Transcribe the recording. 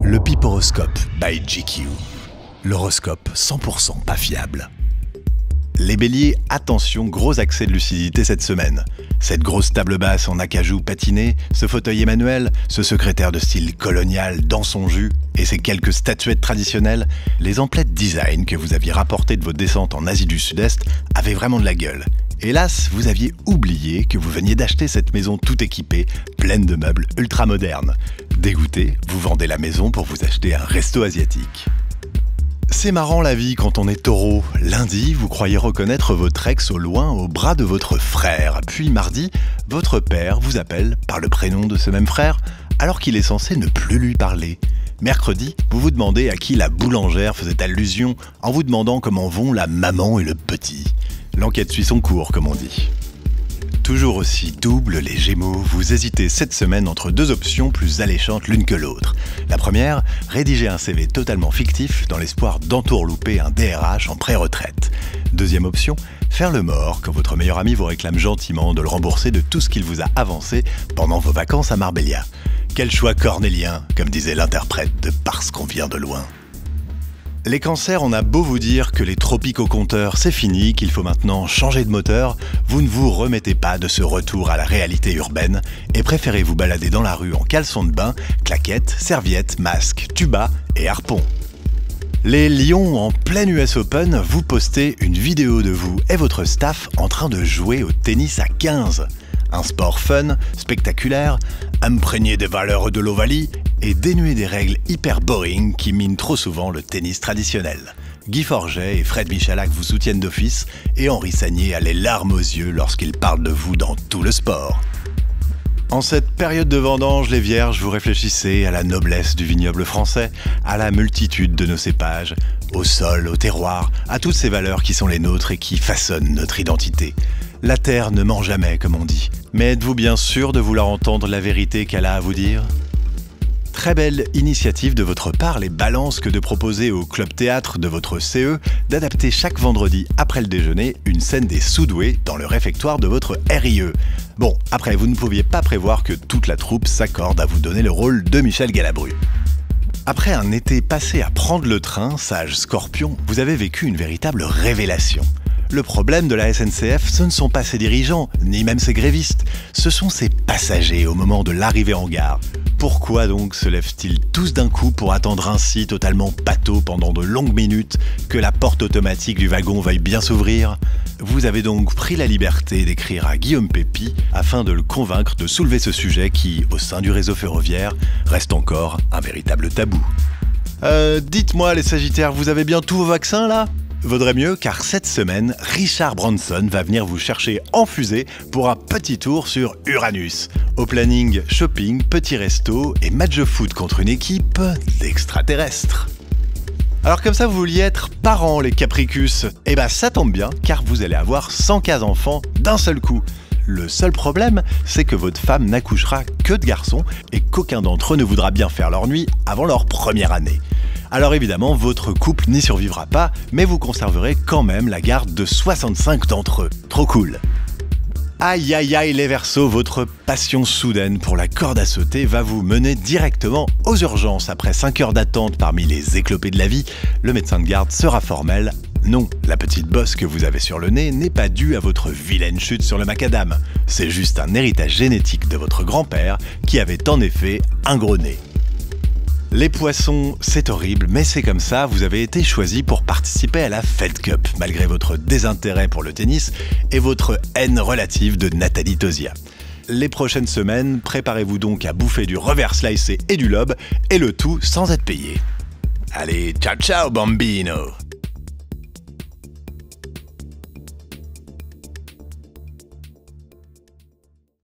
Le Piporoscope by GQ. L'horoscope 100% pas fiable. Les béliers, attention, gros accès de lucidité cette semaine. Cette grosse table basse en acajou patiné, ce fauteuil Emmanuel, ce secrétaire de style colonial dans son jus et ces quelques statuettes traditionnelles, les emplettes design que vous aviez rapportées de votre descente en Asie du Sud-Est avaient vraiment de la gueule. Hélas, vous aviez oublié que vous veniez d'acheter cette maison tout équipée, pleine de meubles ultra modernes. Dégoûté, vous vendez la maison pour vous acheter un resto asiatique. C'est marrant la vie quand on est taureau. Lundi, vous croyez reconnaître votre ex au loin au bras de votre frère. Puis mardi, votre père vous appelle par le prénom de ce même frère, alors qu'il est censé ne plus lui parler. Mercredi, vous vous demandez à qui la boulangère faisait allusion en vous demandant comment vont la maman et le petit. L'enquête suit son cours, comme on dit. Toujours aussi double, les Gémeaux, vous hésitez cette semaine entre deux options plus alléchantes l'une que l'autre. La première, rédiger un CV totalement fictif dans l'espoir d'entourlouper un DRH en pré-retraite. Deuxième option, faire le mort quand votre meilleur ami vous réclame gentiment de le rembourser de tout ce qu'il vous a avancé pendant vos vacances à Marbella. Quel choix cornélien, comme disait l'interprète de Parce qu'on vient de loin. Les cancers, on a beau vous dire que les tropiques au compteur, c'est fini, qu'il faut maintenant changer de moteur, vous ne vous remettez pas de ce retour à la réalité urbaine et préférez vous balader dans la rue en caleçon de bain, claquettes, serviettes, masques, tuba et harpons. Les lions, en plein US Open, vous postez une vidéo de vous et votre staff en train de jouer au tennis à 15. Un sport fun, spectaculaire, imprégné des valeurs de l'Ovalie et dénué des règles hyper boring qui minent trop souvent le tennis traditionnel. Guy Forget et Fred Michalak vous soutiennent d'office et Henri Sagnier a les larmes aux yeux lorsqu'il parle de vous dans tout le sport. En cette période de vendange, les vierges, vous réfléchissez à la noblesse du vignoble français, à la multitude de nos cépages, au sol, au terroir, à toutes ces valeurs qui sont les nôtres et qui façonnent notre identité. La terre ne ment jamais, comme on dit. Mais êtes-vous bien sûr de vouloir entendre la vérité qu'elle a à vous dire ? Très belle initiative de votre part, les balances, que de proposer au club théâtre de votre CE d'adapter chaque vendredi après le déjeuner une scène des Soudoués dans le réfectoire de votre RIE. Bon, après, vous ne pouviez pas prévoir que toute la troupe s'accorde à vous donner le rôle de Michel Galabru. Après un été passé à prendre le train, sage Scorpion, vous avez vécu une véritable révélation. Le problème de la SNCF, ce ne sont pas ses dirigeants, ni même ses grévistes, ce sont ses passagers au moment de l'arrivée en gare. Pourquoi donc se lèvent-ils tous d'un coup pour attendre ainsi totalement pâteaux pendant de longues minutes que la porte automatique du wagon veuille bien s'ouvrir ? Vous avez donc pris la liberté d'écrire à Guillaume Pépi afin de le convaincre de soulever ce sujet qui, au sein du réseau ferroviaire, reste encore un véritable tabou. Dites-moi les Sagittaires, vous avez bien tous vos vaccins là ? Vaudrait mieux car cette semaine, Richard Branson va venir vous chercher en fusée pour un petit tour sur Uranus. Au planning, shopping, petit resto et match de foot contre une équipe d'extraterrestres. Alors comme ça vous vouliez être parents les Capricus, eh ben ça tombe bien car vous allez avoir 115 enfants d'un seul coup. Le seul problème, c'est que votre femme n'accouchera que de garçons et qu'aucun d'entre eux ne voudra bien faire leur nuit avant leur première année. Alors évidemment, votre couple n'y survivra pas, mais vous conserverez quand même la garde de 65 d'entre eux. Trop cool. Aïe aïe aïe les Verseaux, votre passion soudaine pour la corde à sauter va vous mener directement aux urgences. Après 5 heures d'attente parmi les éclopés de la vie, le médecin de garde sera formel. Non, la petite bosse que vous avez sur le nez n'est pas due à votre vilaine chute sur le macadam. C'est juste un héritage génétique de votre grand-père qui avait en effet un gros nez. Les poissons, c'est horrible, mais c'est comme ça, vous avez été choisi pour participer à la Fed Cup, malgré votre désintérêt pour le tennis et votre haine relative de Nathalie Tauziat. Les prochaines semaines, préparez-vous donc à bouffer du revers slicé et du lobe, et le tout sans être payé. Allez, ciao ciao bambino!